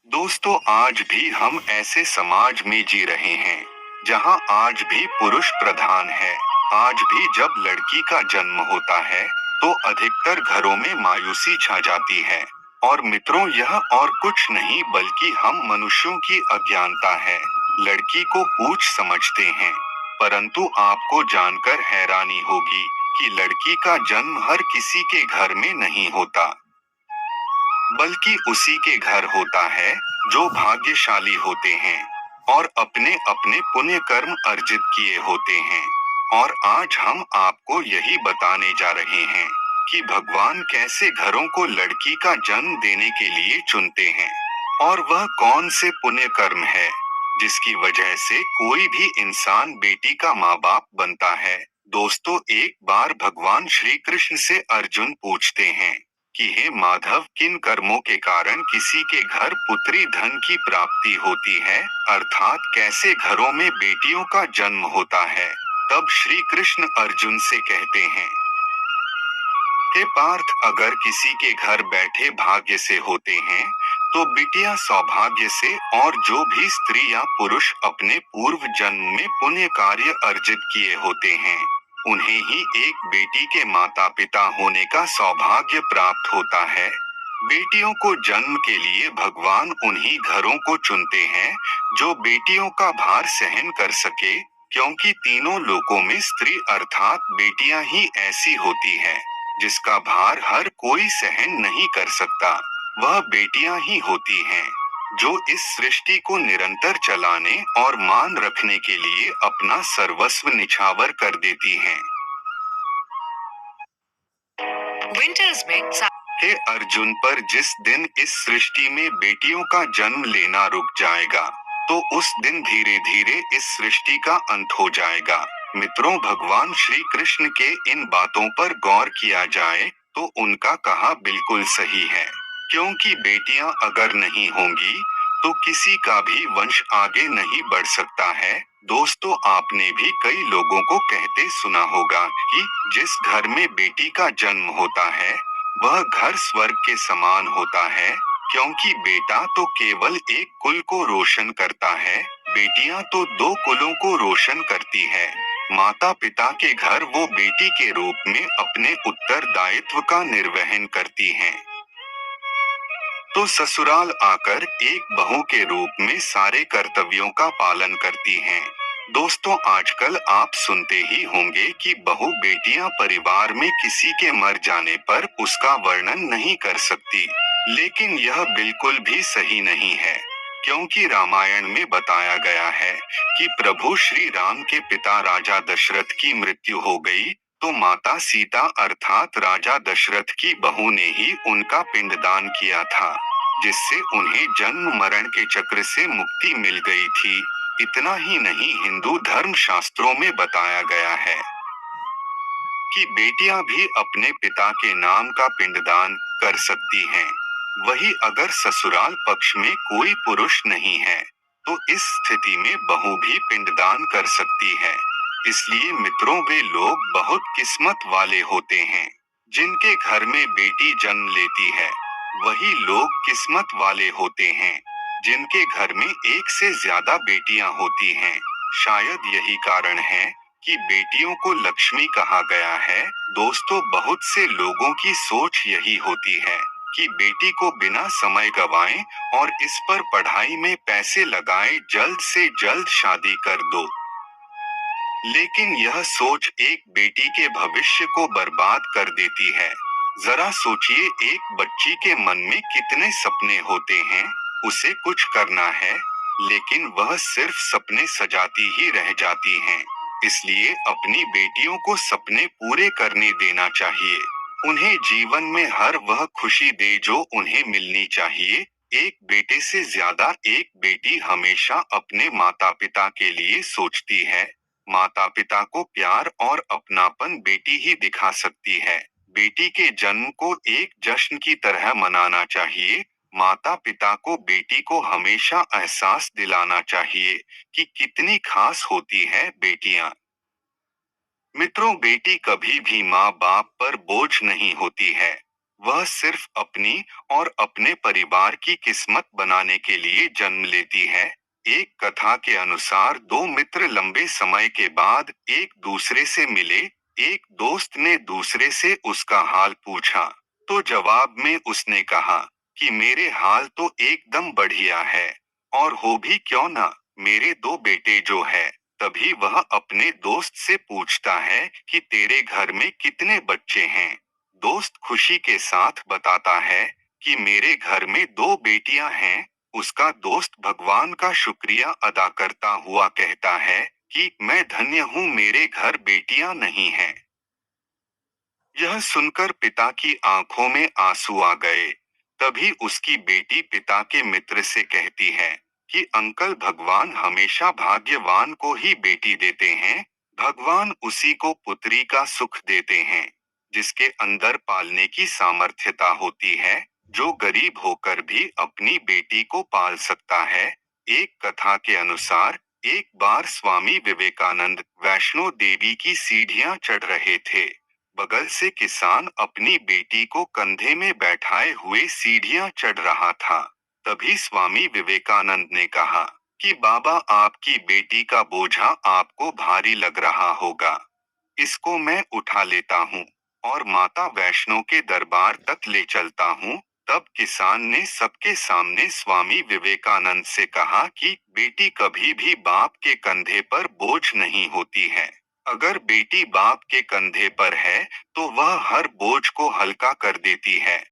दोस्तों, आज भी हम ऐसे समाज में जी रहे हैं जहां आज भी पुरुष प्रधान है। आज भी जब लड़की का जन्म होता है तो अधिकतर घरों में मायूसी छा जाती है। और मित्रों, यह और कुछ नहीं बल्कि हम मनुष्यों की अज्ञानता है। लड़की को पूछ समझते हैं, परंतु आपको जानकर हैरानी होगी कि लड़की का जन्म हर किसी के घर में नहीं होता, बल्कि उसी के घर होता है जो भाग्यशाली होते हैं और अपने अपने पुण्य कर्म अर्जित किए होते हैं। और आज हम आपको यही बताने जा रहे हैं कि भगवान कैसे घरों को लड़की का जन्म देने के लिए चुनते हैं, और वह कौन से पुण्य कर्म है जिसकी वजह से कोई भी इंसान बेटी का माँ बाप बनता है। दोस्तों, एक बार भगवान श्री कृष्ण से अर्जुन पूछते हैं कि हे माधव, किन कर्मों के कारण किसी के घर पुत्री धन की प्राप्ति होती है, अर्थात कैसे घरों में बेटियों का जन्म होता है। तब श्री कृष्ण अर्जुन से कहते हैं, हे पार्थ, अगर किसी के घर बैठे भाग्य से होते हैं तो बिटिया सौभाग्य से, और जो भी स्त्री या पुरुष अपने पूर्व जन्म में पुण्य कार्य अर्जित किए होते हैं उन्हें ही एक बेटी के माता पिता होने का सौभाग्य प्राप्त होता है। बेटियों को जन्म के लिए भगवान उन्हीं घरों को चुनते हैं जो बेटियों का भार सहन कर सके, क्योंकि तीनों लोकों में स्त्री अर्थात बेटियां ही ऐसी होती है जिसका भार हर कोई सहन नहीं कर सकता। वह बेटियां ही होती हैं जो इस सृष्टि को निरंतर चलाने और मान रखने के लिए अपना सर्वस्व निछावर कर देती हैं। विंटर्स में हे अर्जुन, पर जिस दिन इस सृष्टि में बेटियों का जन्म लेना रुक जाएगा तो उस दिन धीरे धीरे इस सृष्टि का अंत हो जाएगा। मित्रों, भगवान श्री कृष्ण के इन बातों पर गौर किया जाए तो उनका कहा बिल्कुल सही है, क्योंकि बेटियां अगर नहीं होंगी तो किसी का भी वंश आगे नहीं बढ़ सकता है। दोस्तों, आपने भी कई लोगों को कहते सुना होगा कि जिस घर में बेटी का जन्म होता है वह घर स्वर्ग के समान होता है, क्योंकि बेटा तो केवल एक कुल को रोशन करता है, बेटियां तो दो कुलों को रोशन करती है। माता पिता के घर वो बेटी के रूप में अपने उत्तरदायित्व का निर्वहन करती हैं, तो ससुराल आकर एक बहू के रूप में सारे कर्तव्यों का पालन करती हैं। दोस्तों, आजकल आप सुनते ही होंगे कि बहू बेटियां परिवार में किसी के मर जाने पर उसका वर्णन नहीं कर सकती, लेकिन यह बिल्कुल भी सही नहीं है, क्योंकि रामायण में बताया गया है कि प्रभु श्री राम के पिता राजा दशरथ की मृत्यु हो गई तो माता सीता अर्थात राजा दशरथ की बहू ने ही उनका पिंडदान किया था, जिससे उन्हें जन्म मरण के चक्र से मुक्ति मिल गई थी। इतना ही नहीं, हिंदू धर्म शास्त्रों में बताया गया है कि बेटियां भी अपने पिता के नाम का पिंडदान कर सकती हैं। वही अगर ससुराल पक्ष में कोई पुरुष नहीं है तो इस स्थिति में बहू भी पिंडदान कर सकती है। इसलिए मित्रों, वे लोग बहुत किस्मत वाले होते हैं जिनके घर में बेटी जन्म लेती है। वही लोग किस्मत वाले होते हैं जिनके घर में एक से ज्यादा बेटियां होती हैं। शायद यही कारण है कि बेटियों को लक्ष्मी कहा गया है। दोस्तों, बहुत से लोगों की सोच यही होती है कि बेटी को बिना समय गवाएं और इस पर पढ़ाई में पैसे लगाएं, जल्द से जल्द शादी कर दो। लेकिन यह सोच एक बेटी के भविष्य को बर्बाद कर देती है। जरा सोचिए, एक बच्ची के मन में कितने सपने होते हैं, उसे कुछ करना है लेकिन वह सिर्फ सपने सजाती ही रह जाती हैं। इसलिए अपनी बेटियों को सपने पूरे करने देना चाहिए। उन्हें जीवन में हर वह खुशी दे जो उन्हें मिलनी चाहिए। एक बेटे से ज्यादा एक बेटी हमेशा अपने माता पिता के लिए सोचती है। माता पिता को प्यार और अपनापन बेटी ही दिखा सकती है। बेटी के जन्म को एक जश्न की तरह मनाना चाहिए। माता पिता को बेटी को हमेशा एहसास दिलाना चाहिए कि कितनी खास होती है बेटियां। मित्रों, बेटी कभी भी माँ बाप पर बोझ नहीं होती है। वह सिर्फ अपनी और अपने परिवार की किस्मत बनाने के लिए जन्म लेती है। एक कथा के अनुसार दो मित्र लंबे समय के बाद एक दूसरे से मिले। एक दोस्त ने दूसरे से उसका हाल पूछा, तो जवाब में उसने कहा कि मेरे हाल तो एकदम बढ़िया है, और हो भी क्यों ना, मेरे दो बेटे जो है। तभी वह अपने दोस्त से पूछता है कि तेरे घर में कितने बच्चे हैं। दोस्त खुशी के साथ बताता है कि मेरे घर में दो बेटियां हैं। उसका दोस्त भगवान का शुक्रिया अदा करता हुआ कहता है कि मैं धन्य हूँ, मेरे घर बेटियां नहीं हैं। यह सुनकर पिता की आंखों में आंसू आ गए। तभी उसकी बेटी पिता के मित्र से कहती है कि अंकल, भगवान हमेशा भाग्यवान को ही बेटी देते हैं। भगवान उसी को पुत्री का सुख देते हैं जिसके अंदर पालने की सामर्थ्यता होती है, जो गरीब होकर भी अपनी बेटी को पाल सकता है। एक कथा के अनुसार एक बार स्वामी विवेकानंद वैष्णो देवी की सीढ़ियां चढ़ रहे थे। बगल से किसान अपनी बेटी को कंधे में बैठाए हुए सीढ़ियां चढ़ रहा था। तभी स्वामी विवेकानंद ने कहा कि बाबा, आपकी बेटी का बोझा आपको भारी लग रहा होगा। इसको मैं उठा लेता हूँ और माता वैष्णो के दरबार तक ले चलता हूँ। तब किसान ने सबके सामने स्वामी विवेकानंद से कहा कि बेटी कभी भी बाप के कंधे पर बोझ नहीं होती है। अगर बेटी बाप के कंधे पर है तो वह हर बोझ को हल्का कर देती है।